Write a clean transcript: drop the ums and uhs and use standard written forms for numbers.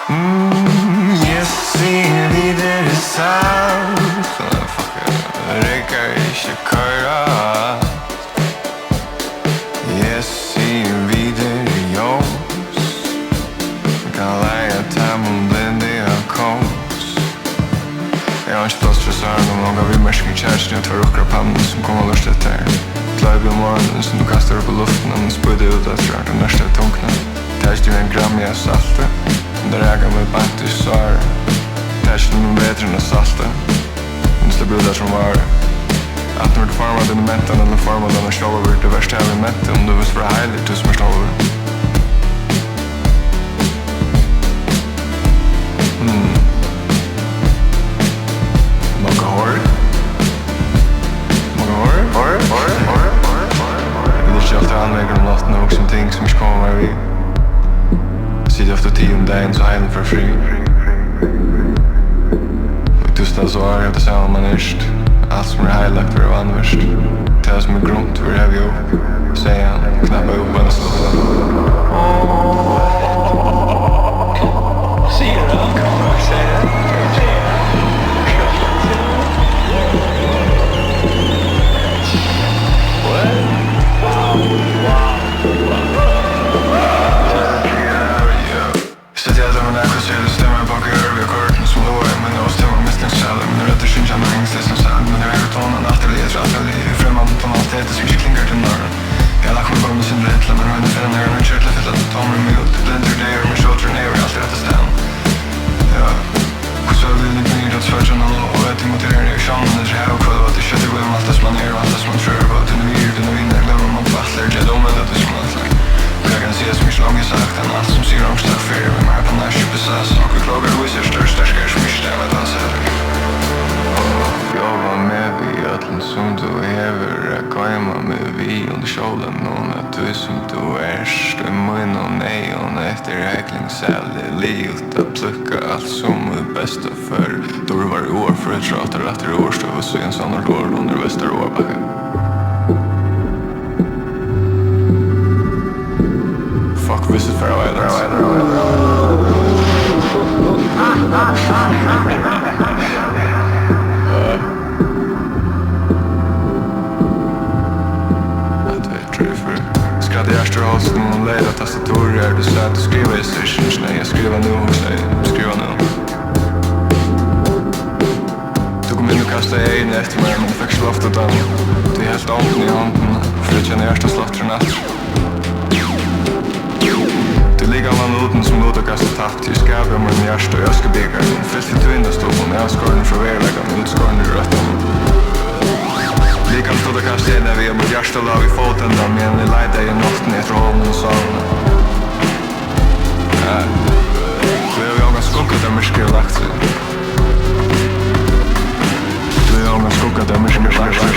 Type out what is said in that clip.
Ég svíði videre salt riggar ikke koyra Ég svíði videre ljós Kan leiða teimum blindu kons Jeg har ikke plástur sárinum onga viðmerking kjakinum tvær rukkur pannu som kommer lust etter Klæbi morgenen som du kastar upp i luften og spudde ut etter at den nærste tungna Tæst med en gram av salte Det räkar med bant i sår Tæsten med bedre enn salte Den slipper ut der som var At når du formar dine mentan eller formar dine sjåver Det verste er vi mente om du visst for heilig du som er ståver Många hår Många hår Det er ikke alltid anlegger om natten og som ting som ikke kommer meg vid Sitter ofta 10 om dagen så heilen for fri Og tusen så er det samme man erst Allt som heilagt for vanverst Det som grunt for heavy opp Sier han, knappa upp en slå Sigur han, kan man säga Det som ikke klinger til nøren Jeg lagt meg bare med sin rettla Men høyne finner nøren og kjørtla til at tommer mig ut Blindu det gjør meg sjåter ned og alt i rette sted Ja Hvordan vil det ikke mye at svørtjene og vet jeg motiverer jeg sjånen Det er og kvad og at det kjøtter går om alt det som man gjør og alt det som man tror på Dine vir, dine vinner, glemmer man fattler Det er dumme det er som alt slag Og jeg kan si som ikke langt sagt enn alt som sier ångstak fyrir Vi mer på nær kjøpe seg Og vi klokker og viser større sterskere som ikke stemmer til seg Jobba med vi ötlen som du hever Koyma med vi under kjolen Nån at du som du erst Mun og nei og efter heklingsæli Livet at plukka alt som er besta för Då det var år för ett rater etter årstøv Og så en sånn år under vestar årbakka Fuck visit Faroe Islands Skrattar hjärsterhalsen och leiða tastaturer Du sa att du skriver i sessions Nej, jag skriver nu hos dig Skriva nu Du kom in och kastade in efter mig Men du fick slå ofta den Du är helt ången i handen För att känna hjärtaslottren allt Du ligger alla noten som låter kasta tapp Till skabbar med min hjärsta och jag ska bygga Fyllt till tvindastolen Jag har skåren från verläggan Utskåren i rötten Likans stod kanskje en vi mot hjärstalav i foten da Men jeg leida i natten etter hånden og savnen Du er jo ångan skugga der mørker er lagt seg Du er jo ångan skugga der mørker er lagt seg